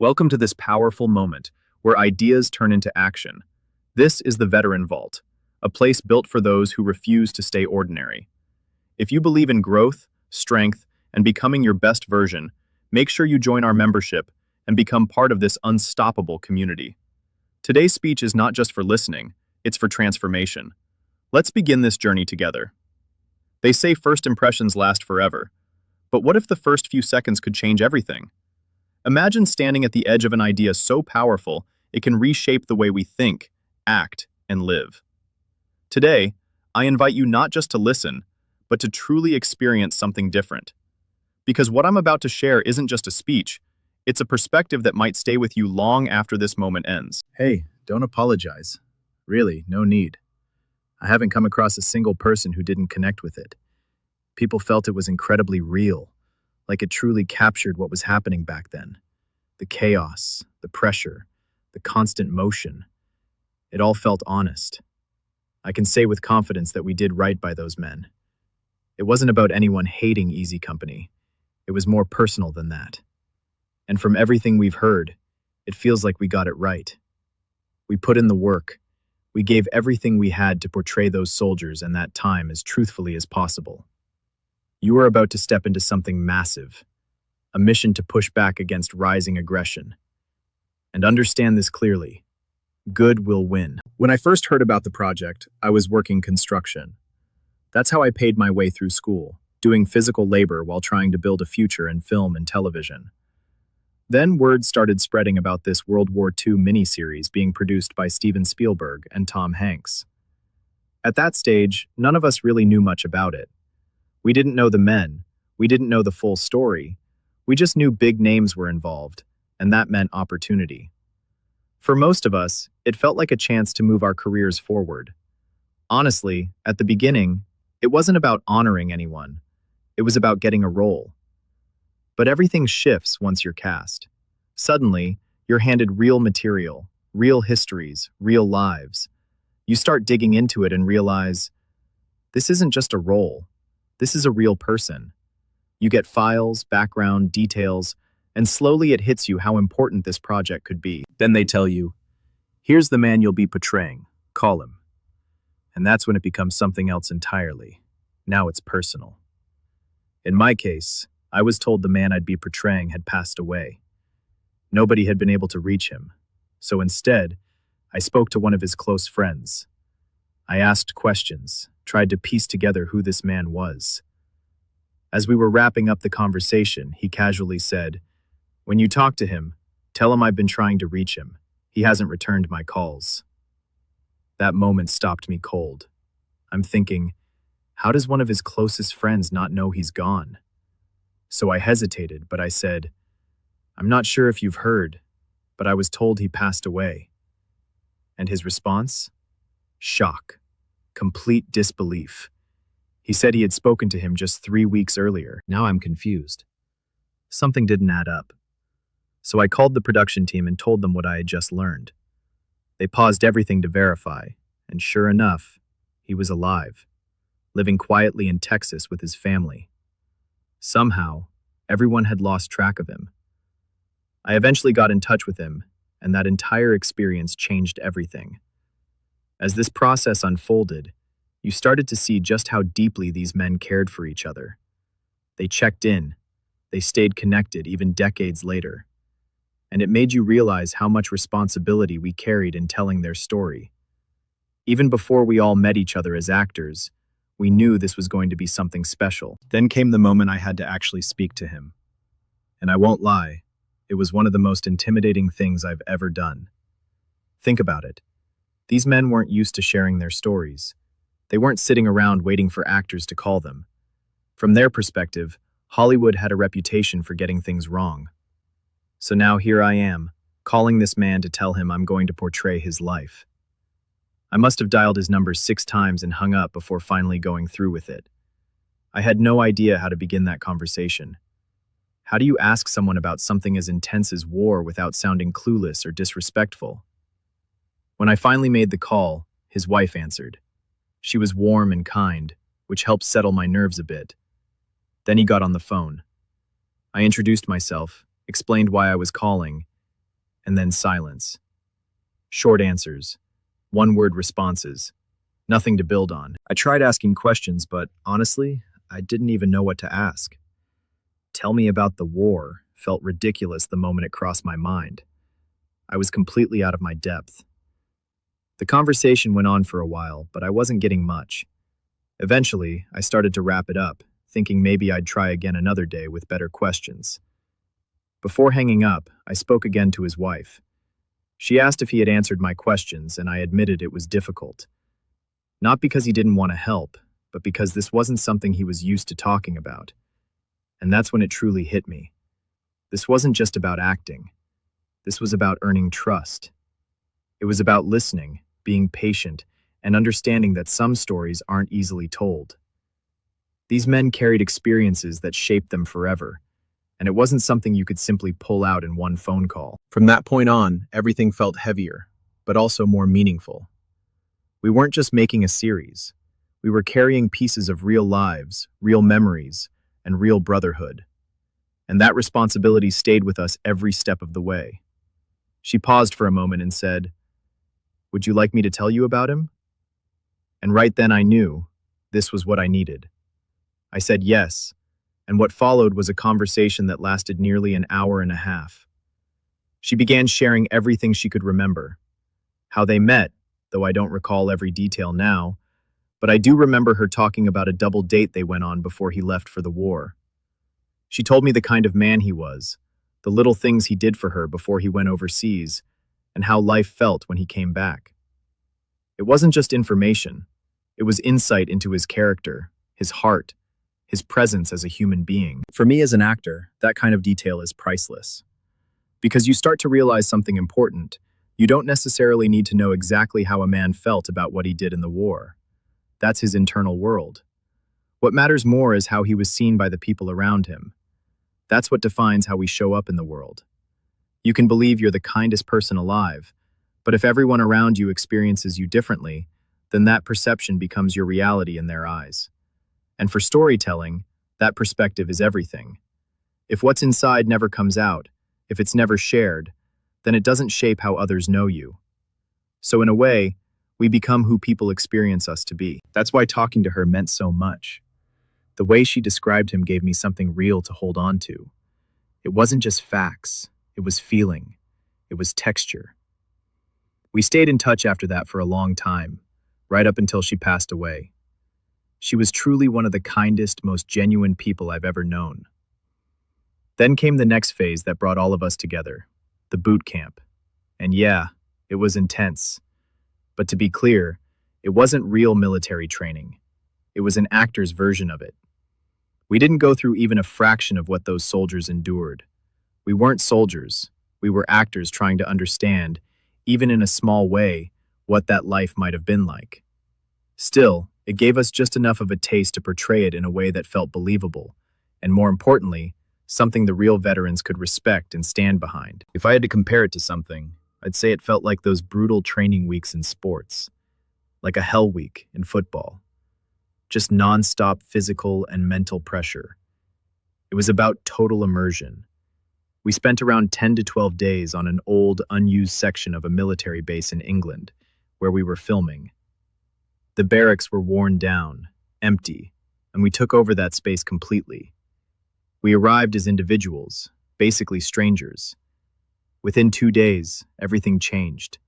Welcome to this powerful moment where ideas turn into action. This is the Veteran Vault, a place built for those who refuse to stay ordinary. If you believe in growth, strength, and becoming your best version, make sure you join our membership and become part of this unstoppable community. Today's speech is not just for listening, it's for transformation. Let's begin this journey together. They say first impressions last forever, but what if the first few seconds could change everything? Imagine standing at the edge of an idea so powerful it can reshape the way we think, act, and live. Today, I invite you not just to listen, but to truly experience something different. Because what I'm about to share isn't just a speech, it's a perspective that might stay with you long after this moment ends. Hey, don't apologize. Really, no need. I haven't come across a single person who didn't connect with it. People felt it was incredibly real, like it truly captured what was happening back then. The chaos, the pressure, the constant motion. It all felt honest. I can say with confidence that we did right by those men. It wasn't about anyone hating Easy Company. It was more personal than that. And from everything we've heard, it feels like we got it right. We put in the work. We gave everything we had to portray those soldiers and that time as truthfully as possible. You are about to step into something massive, a mission to push back against rising aggression. And understand this clearly, good will win. When I first heard about the project, I was working construction. That's how I paid my way through school, doing physical labor while trying to build a future in film and television. Then word started spreading about this World War II miniseries being produced by Steven Spielberg and Tom Hanks. At that stage, none of us really knew much about it. We didn't know the men, we didn't know the full story, we just knew big names were involved, and that meant opportunity. For most of us, it felt like a chance to move our careers forward. Honestly, at the beginning, it wasn't about honoring anyone, it was about getting a role. But everything shifts once you're cast. Suddenly, you're handed real material, real histories, real lives. You start digging into it and realize, this isn't just a role. This is a real person. You get files, background, details, and slowly it hits you how important this project could be. Then they tell you, here's the man you'll be portraying, call him. And that's when it becomes something else entirely. Now it's personal. In my case, I was told the man I'd be portraying had passed away. Nobody had been able to reach him. So instead, I spoke to one of his close friends. I asked questions, tried to piece together who this man was. As we were wrapping up the conversation, he casually said, "When you talk to him, tell him I've been trying to reach him. He hasn't returned my calls." That moment stopped me cold. I'm thinking, how does one of his closest friends not know he's gone? So I hesitated, but I said, "I'm not sure if you've heard, but I was told he passed away." And his response? Shock. Complete disbelief. He said he had spoken to him just 3 weeks earlier. Now I'm confused. Something didn't add up. So I called the production team and told them what I had just learned. They paused everything to verify, and sure enough, he was alive, living quietly in Texas with his family. Somehow, everyone had lost track of him. I eventually got in touch with him, and that entire experience changed everything. As this process unfolded, you started to see just how deeply these men cared for each other. They checked in, they stayed connected even decades later, and it made you realize how much responsibility we carried in telling their story. Even before we all met each other as actors, we knew this was going to be something special. Then came the moment I had to actually speak to him. And I won't lie, it was one of the most intimidating things I've ever done. Think about it. These men weren't used to sharing their stories. They weren't sitting around waiting for actors to call them. From their perspective, Hollywood had a reputation for getting things wrong. So now here I am, calling this man to tell him I'm going to portray his life. I must have dialed his number 6 times and hung up before finally going through with it. I had no idea how to begin that conversation. How do you ask someone about something as intense as war without sounding clueless or disrespectful? When I finally made the call, his wife answered. She was warm and kind, which helped settle my nerves a bit. Then he got on the phone. I introduced myself, explained why I was calling, and then silence. Short answers, one-word responses, nothing to build on. I tried asking questions, but honestly, I didn't even know what to ask. Tell me about the war felt ridiculous the moment it crossed my mind. I was completely out of my depth. The conversation went on for a while, but I wasn't getting much. Eventually, I started to wrap it up, thinking maybe I'd try again another day with better questions. Before hanging up, I spoke again to his wife. She asked if he had answered my questions, and I admitted it was difficult. Not because he didn't want to help, but because this wasn't something he was used to talking about. And that's when it truly hit me. This wasn't just about acting. This was about earning trust. It was about listening, being patient, and understanding that some stories aren't easily told. These men carried experiences that shaped them forever, and it wasn't something you could simply pull out in one phone call. From that point on, everything felt heavier, but also more meaningful. We weren't just making a series. We were carrying pieces of real lives, real memories, and real brotherhood. And that responsibility stayed with us every step of the way. She paused for a moment and said, "Would you like me to tell you about him?" And right then I knew this was what I needed. I said yes, and what followed was a conversation that lasted nearly an hour and a half. She began sharing everything she could remember. How they met, though I don't recall every detail now, but I do remember her talking about a double date they went on before he left for the war. She told me the kind of man he was, the little things he did for her before he went overseas, and how life felt when he came back. It wasn't just information. It was insight into his character, his heart, his presence as a human being. For me as an actor, that kind of detail is priceless. Because you start to realize something important. You don't necessarily need to know exactly how a man felt about what he did in the war. That's his internal world. What matters more is how he was seen by the people around him. That's what defines how we show up in the world. You can believe you're the kindest person alive, but if everyone around you experiences you differently, then that perception becomes your reality in their eyes. And for storytelling, that perspective is everything. If what's inside never comes out, if it's never shared, then it doesn't shape how others know you. So in a way, we become who people experience us to be. That's why talking to her meant so much. The way she described him gave me something real to hold on to. It wasn't just facts, it was feeling, it was texture. We stayed in touch after that for a long time, right up until she passed away. She was truly one of the kindest, most genuine people I've ever known. Then came the next phase that brought all of us together, the boot camp. And yeah, it was intense. But to be clear, it wasn't real military training. It was an actor's version of it. We didn't go through even a fraction of what those soldiers endured. We weren't soldiers. We were actors trying to understand, even in a small way, what that life might have been like. Still, it gave us just enough of a taste to portray it in a way that felt believable, and more importantly, something the real veterans could respect and stand behind. If I had to compare it to something, I'd say it felt like those brutal training weeks in sports, like a hell week in football. Just nonstop physical and mental pressure. It was about total immersion. We spent around 10 to 12 days on an old, unused section of a military base in England, where we were filming. The barracks were worn down, empty, and we took over that space completely. We arrived as individuals, basically strangers. Within 2 days, everything changed.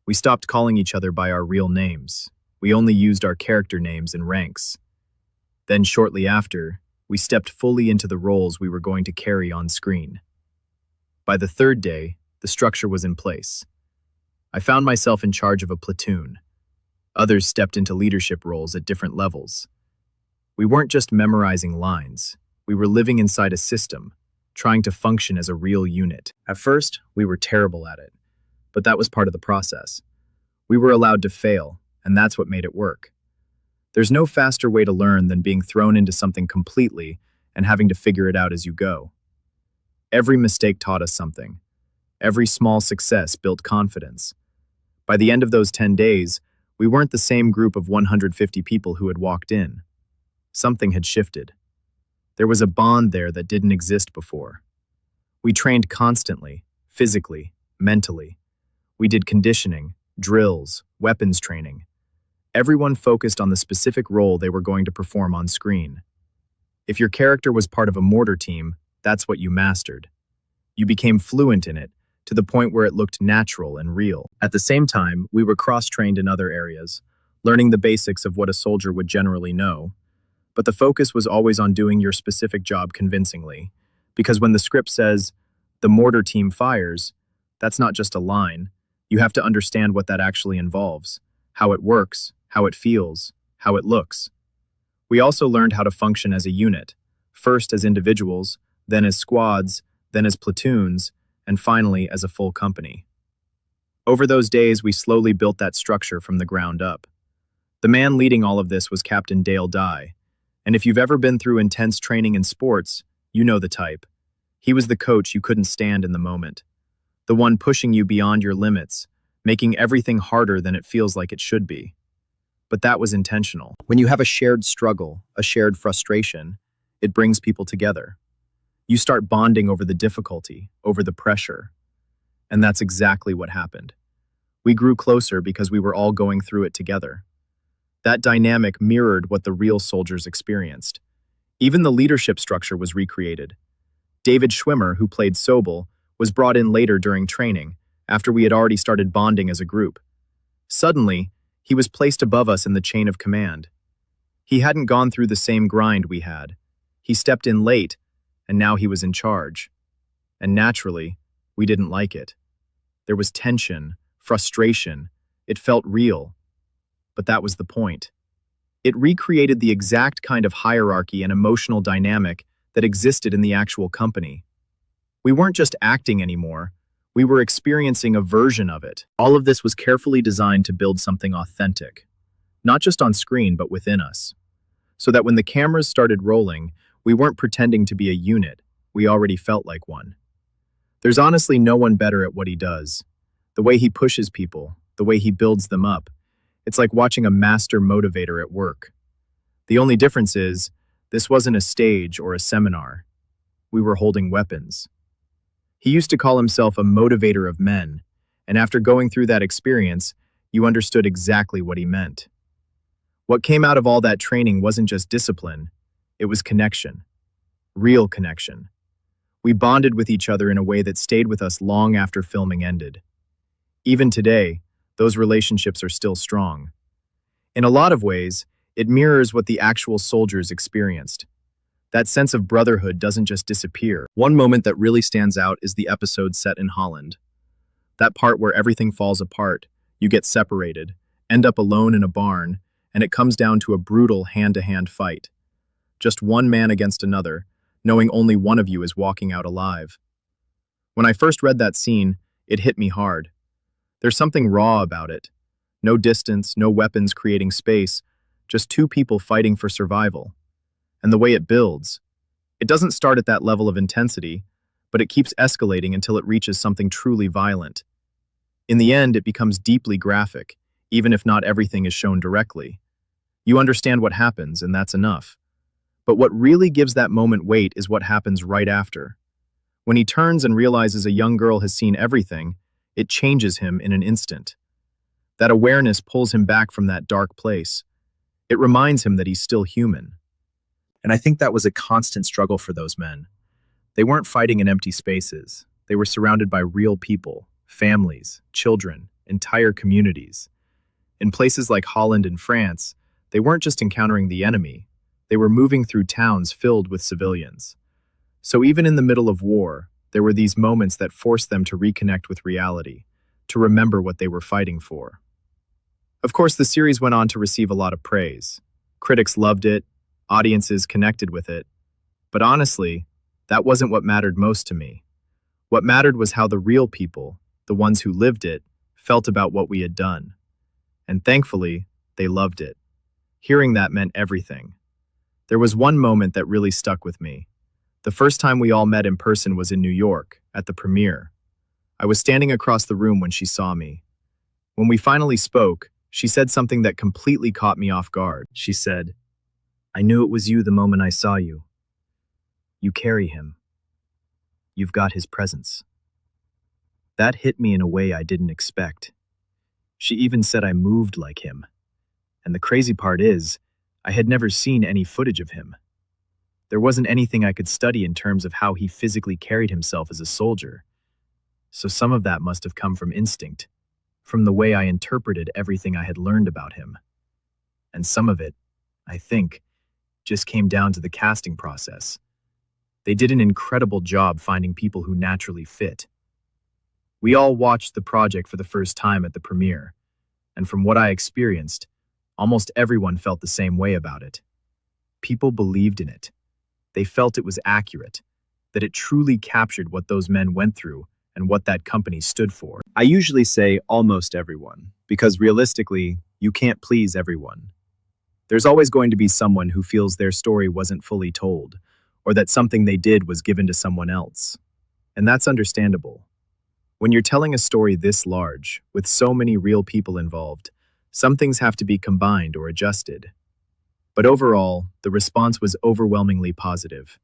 We stopped calling each other by our real names. We only used our character names and ranks. Then shortly after, we stepped fully into the roles we were going to carry on screen. By the third day, the structure was in place. I found myself in charge of a platoon. Others stepped into leadership roles at different levels. We weren't just memorizing lines. We were living inside a system, trying to function as a real unit. At first, we were terrible at it, but that was part of the process. We were allowed to fail, and that's what made it work. There's no faster way to learn than being thrown into something completely and having to figure it out as you go. Every mistake taught us something. Every small success built confidence. By the end of those 10 days, we weren't the same group of 150 people who had walked in. Something had shifted. There was a bond there that didn't exist before. We trained constantly, physically, mentally. We did conditioning, drills, weapons training. Everyone focused on the specific role they were going to perform on screen. If your character was part of a mortar team, that's what you mastered. You became fluent in it, to the point where it looked natural and real. At the same time, we were cross-trained in other areas, learning the basics of what a soldier would generally know. But the focus was always on doing your specific job convincingly, because when the script says, "The mortar team fires," that's not just a line. You have to understand what that actually involves, how it works, how it feels, how it looks. We also learned how to function as a unit, first as individuals, then as squads, then as platoons, and finally as a full company. Over those days, we slowly built that structure from the ground up. The man leading all of this was Captain Dale Dye, and if you've ever been through intense training in sports, you know the type. He was the coach you couldn't stand in the moment, the one pushing you beyond your limits, making everything harder than it feels like it should be. But that was intentional. When you have a shared struggle, a shared frustration, it brings people together. You start bonding over the difficulty, over the pressure. And that's exactly what happened. We grew closer because we were all going through it together. That dynamic mirrored what the real soldiers experienced. Even the leadership structure was recreated. David Schwimmer, who played Sobel, was brought in later during training, after we had already started bonding as a group. Suddenly, he was placed above us in the chain of command. He hadn't gone through the same grind we had. He stepped in late, and now he was in charge. And naturally, we didn't like it. There was tension, frustration. It felt real. But that was the point. It recreated the exact kind of hierarchy and emotional dynamic that existed in the actual company. We weren't just acting anymore. We were experiencing a version of it. All of this was carefully designed to build something authentic, not just on screen, but within us. So that when the cameras started rolling, we weren't pretending to be a unit. We already felt like one. There's honestly no one better at what he does. The way he pushes people, the way he builds them up. It's like watching a master motivator at work. The only difference is, this wasn't a stage or a seminar. We were holding weapons. He used to call himself a motivator of men, and after going through that experience, you understood exactly what he meant. What came out of all that training wasn't just discipline, it was connection. Real connection. We bonded with each other in a way that stayed with us long after filming ended. Even today, those relationships are still strong. In a lot of ways, it mirrors what the actual soldiers experienced. That sense of brotherhood doesn't just disappear. One moment that really stands out is the episode set in Holland. That part where everything falls apart, you get separated, end up alone in a barn, and it comes down to a brutal hand-to-hand fight. Just one man against another, knowing only one of you is walking out alive. When I first read that scene, it hit me hard. There's something raw about it. No distance, no weapons creating space, just two people fighting for survival. And the way it builds, it doesn't start at that level of intensity, but it keeps escalating until it reaches something truly violent. In the end, it becomes deeply graphic, even if not everything is shown directly. You understand what happens, and that's enough. But what really gives that moment weight is what happens right after. When he turns and realizes a young girl has seen everything, it changes him in an instant. That awareness pulls him back from that dark place. It reminds him that he's still human. And I think that was a constant struggle for those men. They weren't fighting in empty spaces. They were surrounded by real people, families, children, entire communities. In places like Holland and France, they weren't just encountering the enemy. They were moving through towns filled with civilians. So even in the middle of war, there were these moments that forced them to reconnect with reality, to remember what they were fighting for. Of course, the series went on to receive a lot of praise. Critics loved it, audiences connected with it. But honestly, that wasn't what mattered most to me. What mattered was how the real people, the ones who lived it, felt about what we had done. And thankfully, they loved it. Hearing that meant everything. There was one moment that really stuck with me. The first time we all met in person was in New York, at the premiere. I was standing across the room when she saw me. When we finally spoke, she said something that completely caught me off guard. She said, "I knew it was you the moment I saw you. You carry him. You've got his presence." That hit me in a way I didn't expect. She even said I moved like him. And the crazy part is, I had never seen any footage of him. There wasn't anything I could study in terms of how he physically carried himself as a soldier. So some of that must have come from instinct, from the way I interpreted everything I had learned about him. And some of it, I think, just came down to the casting process. They did an incredible job finding people who naturally fit. We all watched the project for the first time at the premiere, and from what I experienced, almost everyone felt the same way about it. People believed in it. They felt it was accurate, that it truly captured what those men went through and what that company stood for. I usually say almost everyone, because realistically, you can't please everyone. There's always going to be someone who feels their story wasn't fully told, or that something they did was given to someone else. And that's understandable. When you're telling a story this large, with so many real people involved, some things have to be combined or adjusted. But overall, the response was overwhelmingly positive.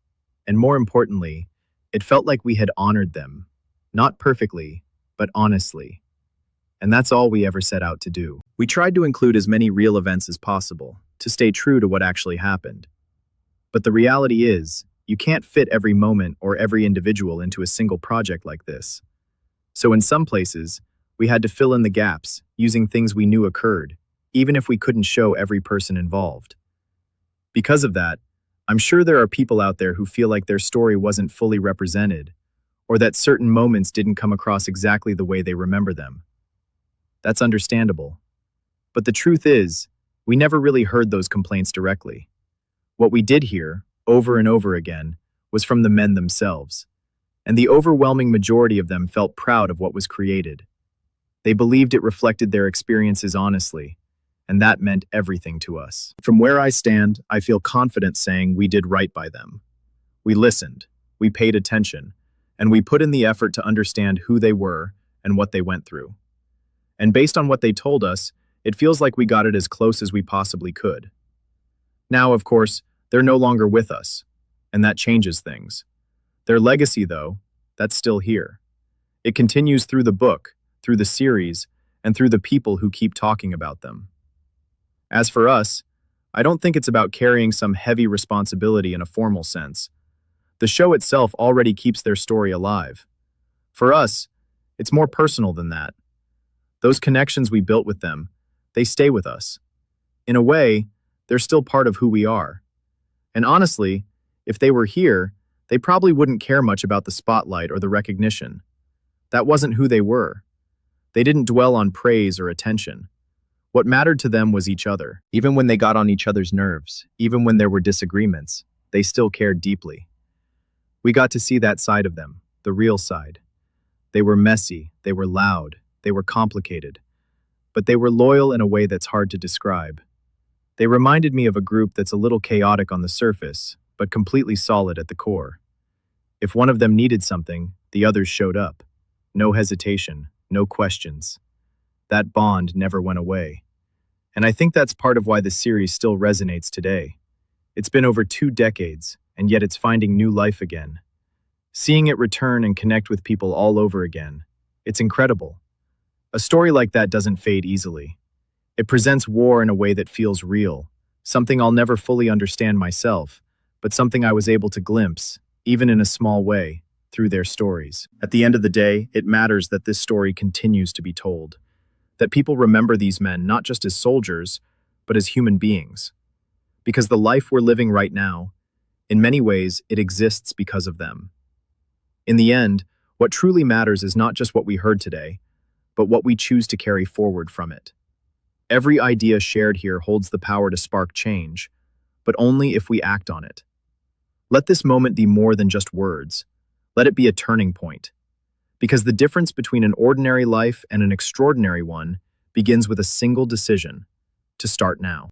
And more importantly, it felt like we had honored them. Not perfectly, but honestly. And that's all we ever set out to do. We tried to include as many real events as possible, to stay true to what actually happened. But the reality is, you can't fit every moment or every individual into a single project like this. So in some places, we had to fill in the gaps, using things we knew occurred, even if we couldn't show every person involved. Because of that, I'm sure there are people out there who feel like their story wasn't fully represented, or that certain moments didn't come across exactly the way they remember them. That's understandable. But the truth is, we never really heard those complaints directly. What we did hear, over and over again, was from the men themselves. And the overwhelming majority of them felt proud of what was created. They believed it reflected their experiences honestly, and that meant everything to us. From where I stand, I feel confident saying we did right by them. We listened, we paid attention, and we put in the effort to understand who they were and what they went through. And based on what they told us, it feels like we got it as close as we possibly could. Now, of course, they're no longer with us, and that changes things. Their legacy, though, that's still here. It continues through the book, through the series, and through the people who keep talking about them. As for us, I don't think it's about carrying some heavy responsibility in a formal sense. The show itself already keeps their story alive. For us, it's more personal than that. Those connections we built with them, they stay with us. In a way, they're still part of who we are. And honestly, if they were here, they probably wouldn't care much about the spotlight or the recognition. That wasn't who they were. They didn't dwell on praise or attention. What mattered to them was each other. Even when they got on each other's nerves, even when there were disagreements, they still cared deeply. We got to see that side of them, the real side. They were messy, they were loud, they were complicated. But they were loyal in a way that's hard to describe. They reminded me of a group that's a little chaotic on the surface, but completely solid at the core. If one of them needed something, the others showed up. No hesitation, no questions. That bond never went away. And I think that's part of why the series still resonates today. It's been over 2 decades, and yet it's finding new life again. Seeing it return and connect with people all over again, it's incredible. A story like that doesn't fade easily. It presents war in a way that feels real, something I'll never fully understand myself, but something I was able to glimpse, even in a small way, through their stories. At the end of the day, it matters that this story continues to be told. That people remember these men not just as soldiers, but as human beings. Because the life we're living right now, in many ways, it exists because of them. In the end, what truly matters is not just what we heard today, but what we choose to carry forward from it. Every idea shared here holds the power to spark change, but only if we act on it. Let this moment be more than just words. Let it be a turning point. Because the difference between an ordinary life and an extraordinary one begins with a single decision: to start now.